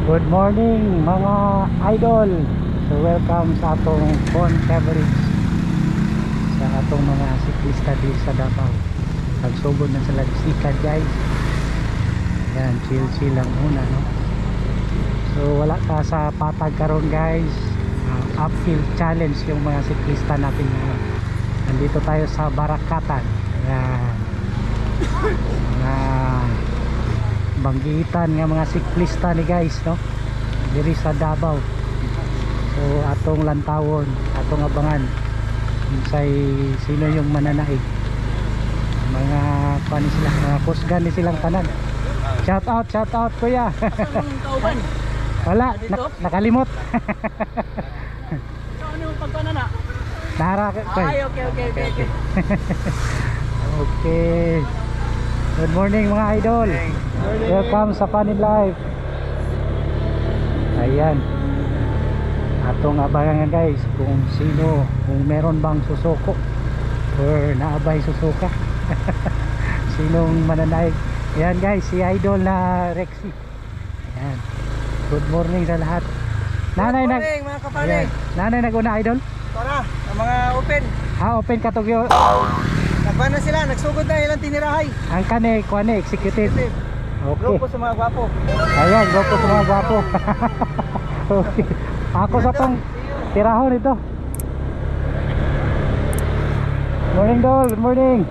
Good morning mga idol. So welcome sa atong phone coverage sa atong mga siklista dito sa Davao. Nagsugod na sila sikat guys. Yan, chill lang muna no. So wala ka sa patag karon guys. Uphill challenge yung mga siklista natin ngayon. Nandito tayo sa Barakatan. Yan. Banggitan nga mga siklista ni guys no diri sa Davao. So atong lantawon, atong abangan say sino yung mananaig, mga kuan sila, mga kusgan ni silang tanan. Shout out kuya. Wala nakalimot. Ano yung pagpanana? Nara Ay, okay. Okay. Good morning mga idol. Welcome sa Panin Life. Ayan. Atong abangan guys kung sino, kung meron bang susuko or naabay susuka. Sinong mananaig. Ayan guys, si idol na Rexy. Ayan. Good morning sa lahat. Nanay Good morning mga kapane. Ayan. Nanay naguna idol? Tara, ang mga open. Open katugyo. Nagban na sila, nagsugod na ilang tinirahay. Ang kane, kuane, executive. Okay. Grupo sa mga gwapo. Ayan, grupo sa mga gwapo. Okay. Ako sa tong tirahon ito. Morning Dol, good morning.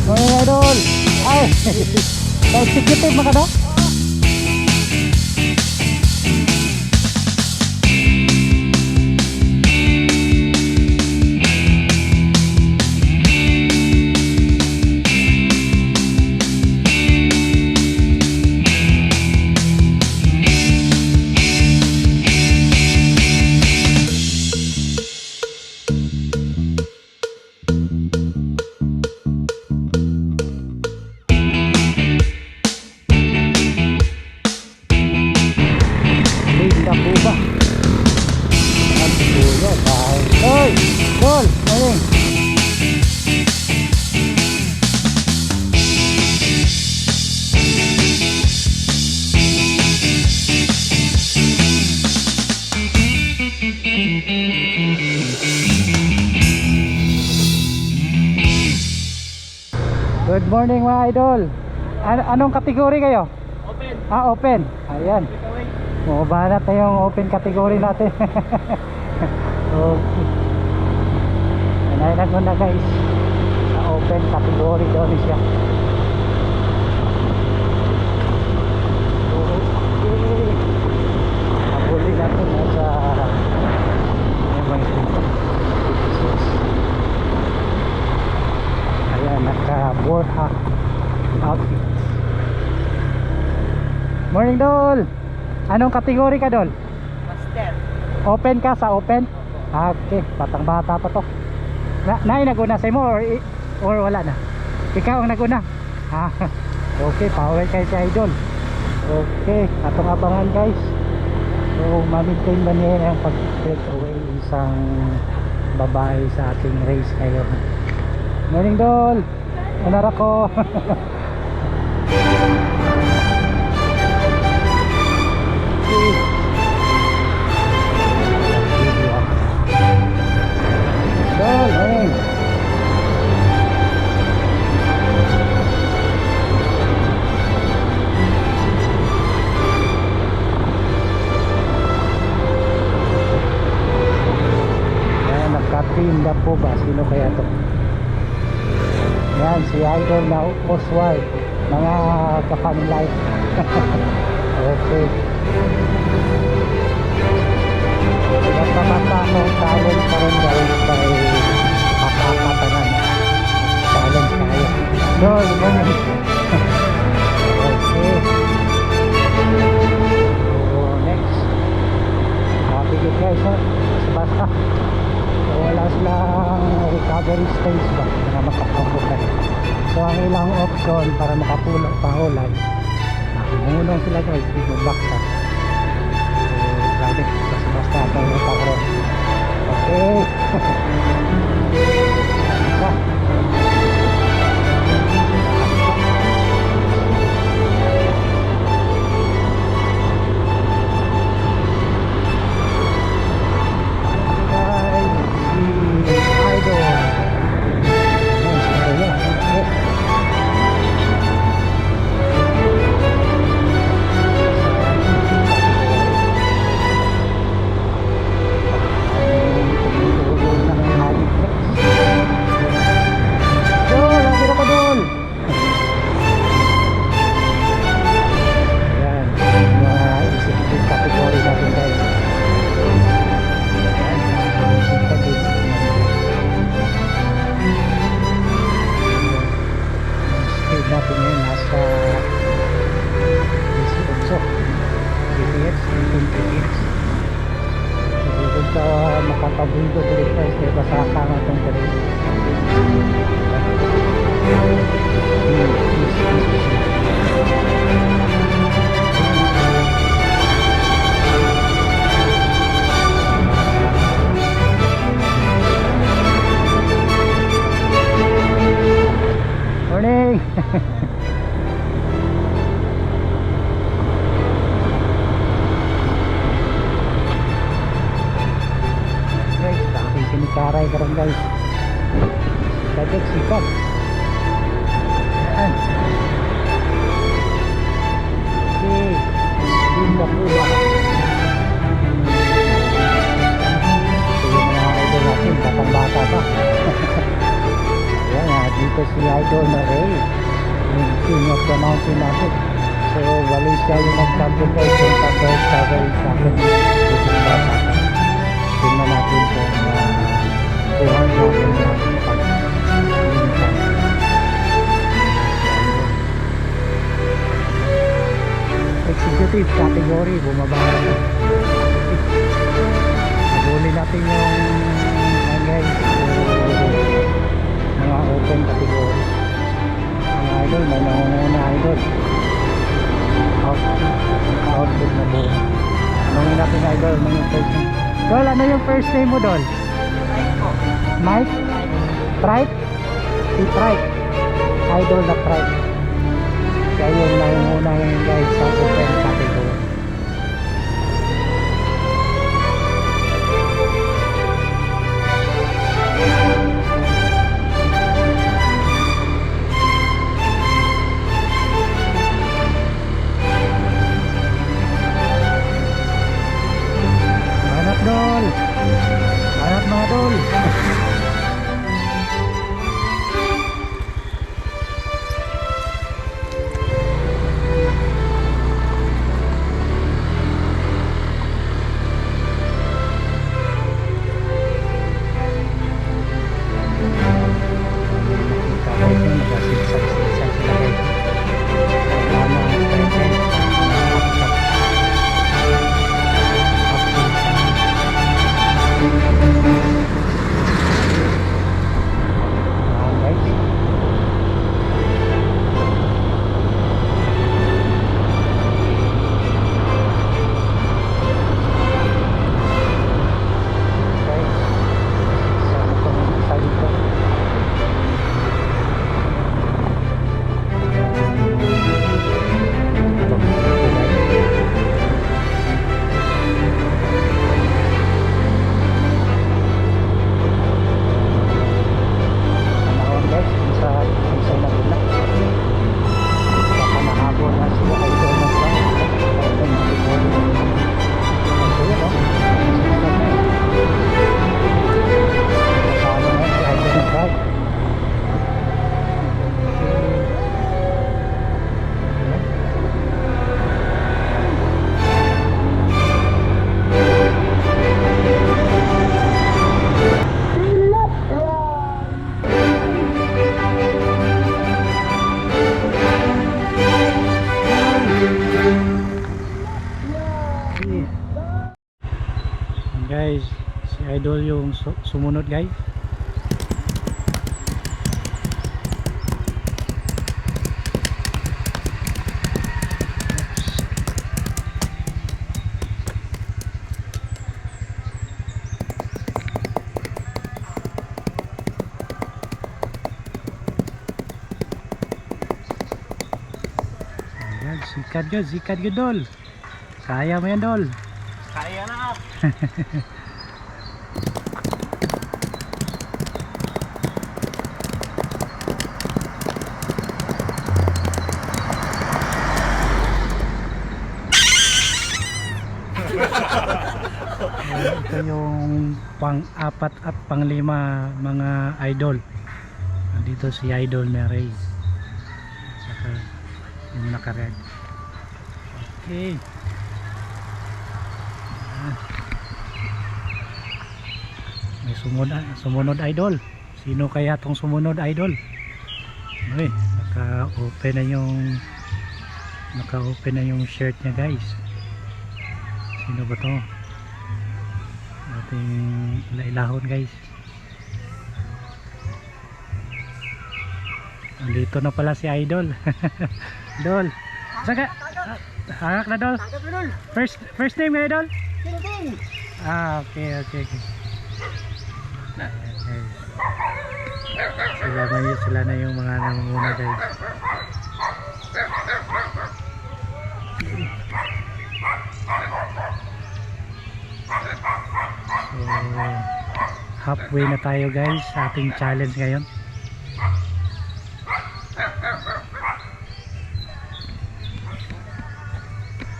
Morning idol. Ay, executive mga no? Good morning mga idol. Anong kategory kayo? Open. Open. Ayan. Mabahanap na yung open category natin. Okay. Anayin ko na guys. Sa open category daw siya. Okay. Nabuli natin sa ayan, naka-borha outfit. Morning Dol. Anong kategory ka Dol? Master. Open ka sa open? Okay, batang bata pa to. Naay naguna sa mo or wala na? Ikaw ang naguna? Okay, power kay si idol. Okay, atong abangan guys. So ma-maintain ba niya ang pag-break away isang babae sa ating race ngayon. Morning Dol. Anara ko. Dol, morning. Ayan, nagkatinda po ba? Sino kaya to? Yan, si idol na Oswald. Mga ka-Panin Life. Okay. Nagpapata akong challenge pa rin guys kay makakatanan. Challenge kayo. Dol, morning. Okay. So next, bigit guys basta wala silang recovery stage ba na makapabukan. So ang ilang option para makapulot pa ulay, ngunong sila guys, mag-backstop. So grabe. Basta ito yung pagro. Okay. natin ngayon nasa 18 kph, 18 kph. So kung ka makapaguldo dito first eh basa kama itong dito morning. Guys, dami sinikaray ka rin guys. Sikat sikat. Yan. Okay. Linda po ba? Ito yung mga idol natin. Batang bata pa. Yan, dito si Idol na Ray, yung king of the mountain natin. So bali siya yung nag-champion guys yung cover champion dito sa bata. Tingnan natin kung kuhan natin yung executive category bumaba na. Nabuli natin yung guys mga open category. Mga idol, may nangunguna idol. Output na buo. Anong natin idol, ano yung first name? Dol, ano yung first name mo Dol? Mike? Tripe? Si Tripe. Idol na Tripe. Siya yung nangunguna ngayon guys sa open category. Dol, anak mga Dol. Guys, si Idol yung sumunod guys. Sikat yun Dol. Kaya mo yan Dol. Kaya na. Ito yung pang-4 at pang-5 mga idol. Nandito si Idol na Ray. Saka yung naka-red. Okay. Ayan. May sumunod idol. Sino kaya tong sumunod idol? Uy, naka-open na yung shirt niya guys. Sino ba to? Ating ilailahon guys. Andito na pala si Idol. Dol. Saka hangak na Dol. Tangkap na, Dol. First name nga Idol? King. Okay. Sila na yung mga nangunguna guys. So, halfway na tayo guys sa ating challenge ngayon.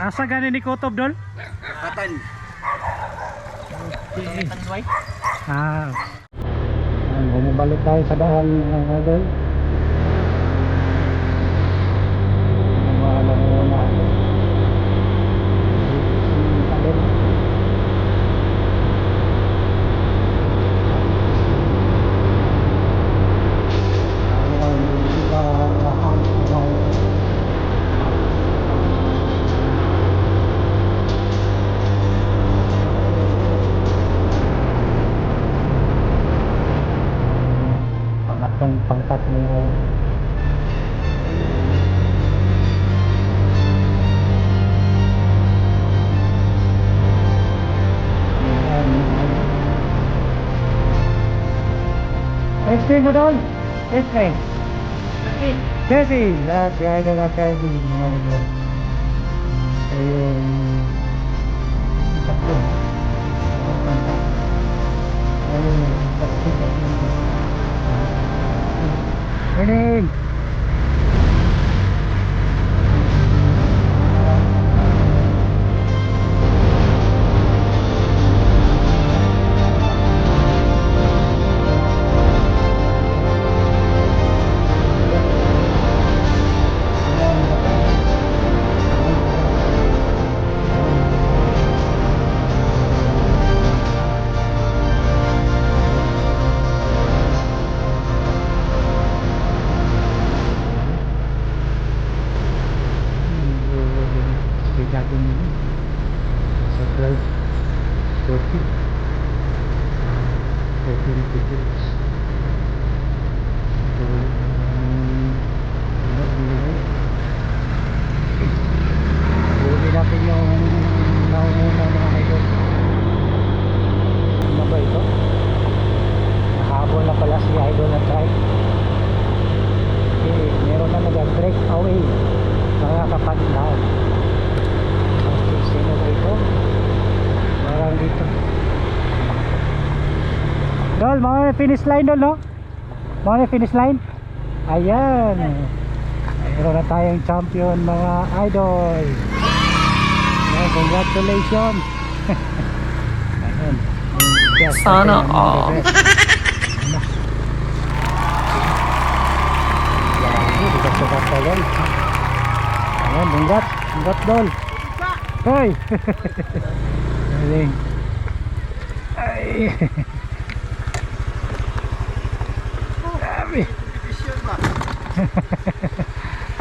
Asa ganin ni Kotob Dol? Katan. Okay. Tanway. Bumabalik tayo sa daan ng Idol. Pangkat mo Este mo doon? Este? Jesse! Lahat gaya na Jesse. Ayun. Takbo. Ayun. Morning! Gagawin nyo sa 12 40 tickets. So huli natin yung naununa mga idol. Ano ba ito? Nahabol na pala si Idol na try. Okay, meron na nag-break away mga kapatid. Sino ba ito? Marang dito. Dol, mga finish line Dol, no? Mga finish line? Ayan. Meron na tayong champion mga idol. Ayan, congratulations. Ayan. Sana all. Ayan, congrats Dol. Hoy! Galing. Ay! Grabe!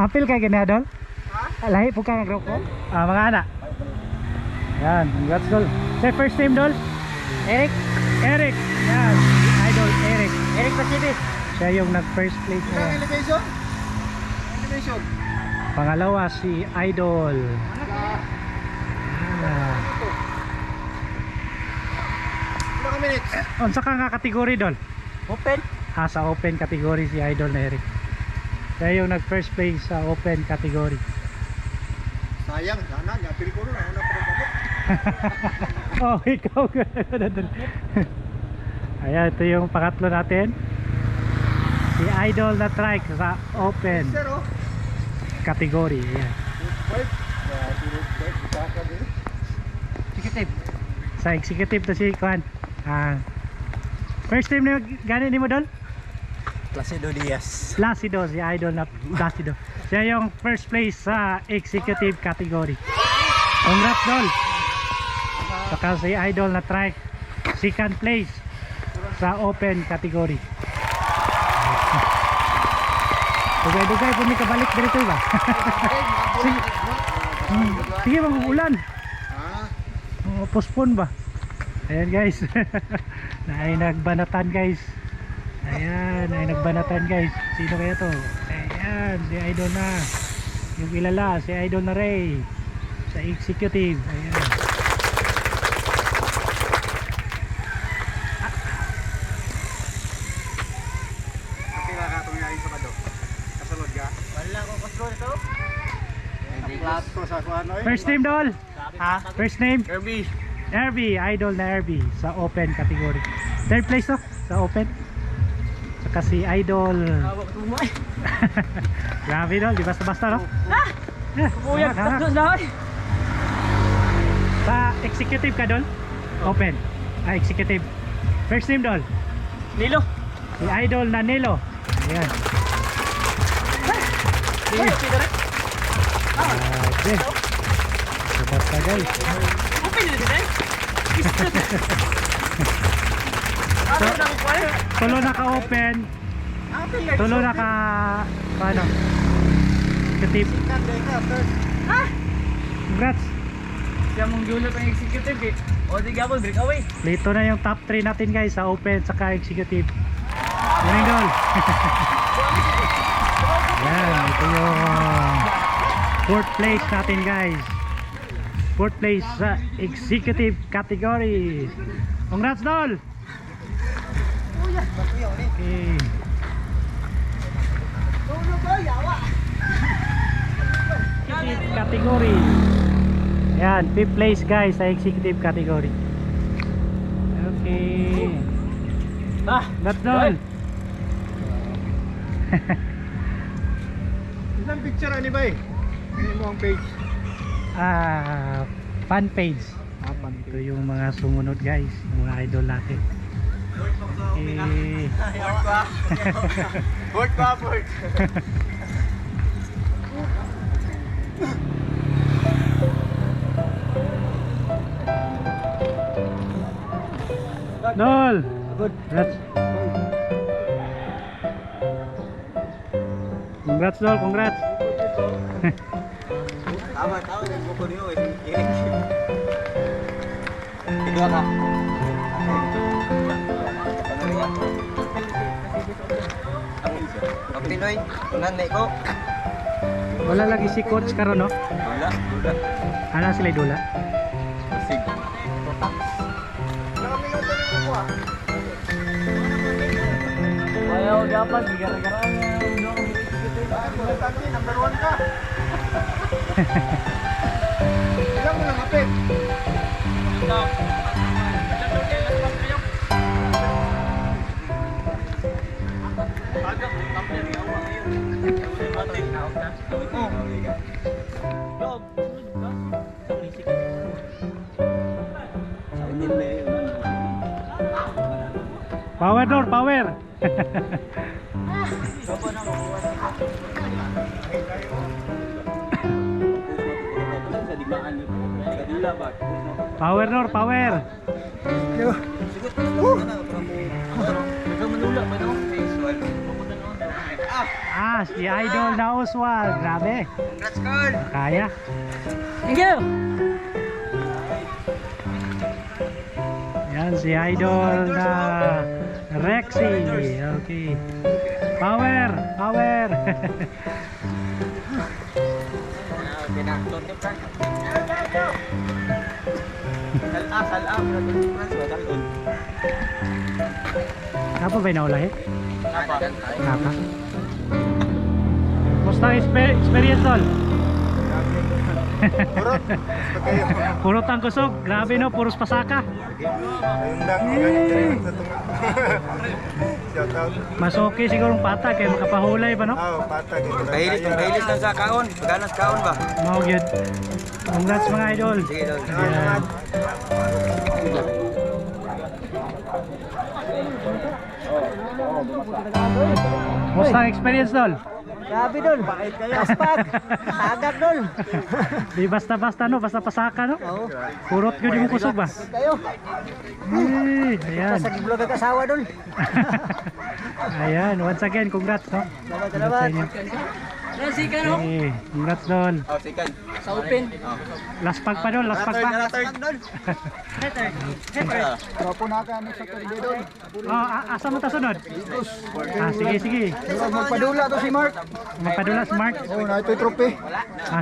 Apil ka gina Dol? Lahi po ka ng grupo? Mga anak. Yan, congrats Dol. Say first name Dol? Eric. Yan, Idol Eric. Eric Pacific. Siya yung nag first place Ang niya. elevation? Pangalawa si Idol. Ilang minutes? Unsa ka nga kategory Dol? Open. Sa open category si Idol na Eric. Siya yung nag first place sa open category. Sayang, sana niya. Pili ko rin, ako na pagkabot. Oh, ikaw. Ayan, ito yung pangatlo natin. Si Idol na trike sa open Sir, oh. category. Ayan. Five. Tulog, five. Baka din. Executive. Sa executive to si Kwan. First time na gano'n ni mo doon? Placido Diaz. Placido, si Idol na Placido. Siya yung first place sa executive category. Congrats Dol. Saka si Idol na trike second place sa open category. Dugay-dugay po may kabalik dito ba? Sige bang ulan? Postpone ba? Ayan guys. Ay nagbanatan guys. Ayan, ay nagbanatan guys. Sino kaya to? Ayan, si Idol na. Yung kilala, si Idol na Ray. Sa executive. Ayan. Kapila ka itong yain sa bado. Kasunod ka. Wala ko kasunod ito. Plato sa kuano eh. First name Dol. Ha? First name? Kirby. Herbie, Idol na Herbie sa open category. Third place to sa open. Saka si Idol. Grabe Dol, di basta-basta no? Buyag tapos daw. Sa executive ka Dol? Open. Executive. First name Dol. Nilo. Si Idol na Nilo. Ayan. Okay. Basta guys. Open din eh. Tulo na ka-open. Tulo na ka... Paano? Executive. Congrats. Siya mong gulot ang executive eh. O di gabol, break away. Dito na yung top 3 natin guys sa open saka executive. Morning Dol. Yan, ito yung fourth place natin guys. Fourth place sa executive category. Congrats Dol. Okay. Executive category. Yan, fifth place guys sa executive category. Okay. That's Dol. Isang picture ani ba eh? Kini mo ang page. Fan page. Ito yung mga sumunod guys, yung mga idol natin. Okay. Board pa, board. Dol. Good. Congrats. Congrats Dol, congrats. Tama, nagbuko niyo eh. Kedua ka. Ang Pinoy, nanay ko. Wala lagi si coach karon no? Dula. Ano sila dula? Pasig. Ayaw dapat, gara-gara Number 1 ka. Ilang mo lang apit. Power door, power. Power door, power. Si Idol na Oswald. Grabe. Congrats, Carl. Kaya. Thank you. Yan si Idol na Rexy. Okay. Power, power. Apa ba naulahin? Napa. Musta ang experience tol? Purot. Pag kayo. Purot ang kusog. Grabe no, puros pasaka. Ayun lang. Ganyan sa tunga. Shout out. Mas okay sigurong patag kaya makapahulay pa no? Oh, patag. Mahilis lang sa kaon. Ganas kaon ba? Mau gyud. Congrats mga idol. Sige dol. Ayan. Musta ang experience dol? Grabe dol. Kaspag. Agad dol. Di basta-basta no, basta pasaka no? Oo. Purot gyud yung kusog ba? Kayo. Ayan. giblog ang kasawa dol. Ayan, once again congrats no. Salamat. Congrats sa inyo. Sika no? Okay, congrats dol. Oh, second. Sa open. Last pag pa dol, last pag pa. Tropo na ka sa perdedor. Oh, asa mo ta sunod? Sige, sige. Magpadula to si Mark. Magpadula si Mark. Oh, na ito trope.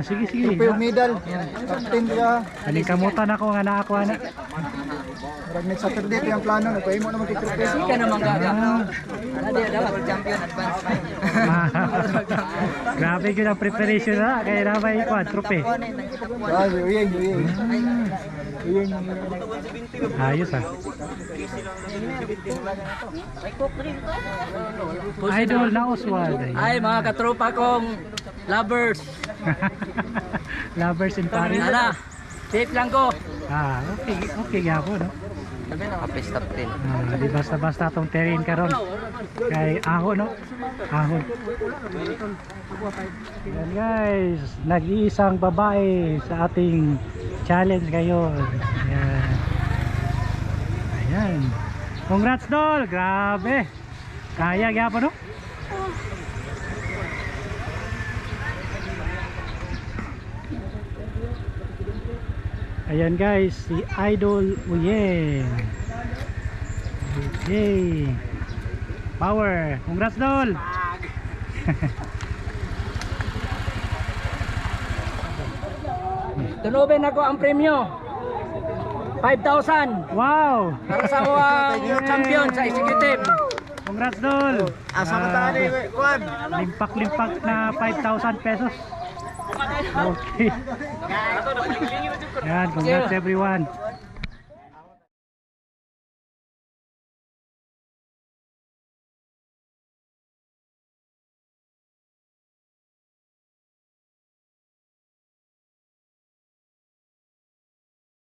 Sige, sige. Medal. Captain ka. Kaning kamutan ako nga naakuha na. Rag next Saturday ito yung plano. Nagpahimo naman kay trope. Sika naman gaga. Ano dapat world champion advance. Grabe yun ang preparation na. Kaya na may quadrupe. Uyeng. Ayos ah. Idol na Oswald. Ay mga katropa kong lovers. Lovers in Paris. Ala. Safe lang ko. Okay, okay gapo no. Sabi na kapistap din. Di basta-basta tong terrain karon. Kay ahon no. Ahon. Yan guys, nag-iisang babae sa ating challenge ngayon. Ayan. Ayan. Congrats dol, grabe. Kaya gyapon no. Ayan guys, si Idol Uyeng. Okay. Power. Congrats dol. Tunubin ako ang premyo. 5,000 Wow. para sa mga champion sa executive. Congrats dol. Asa mo tani, Juan? Limpak-limpak na 5,000 pesos. Okay. Yan, congrats everyone.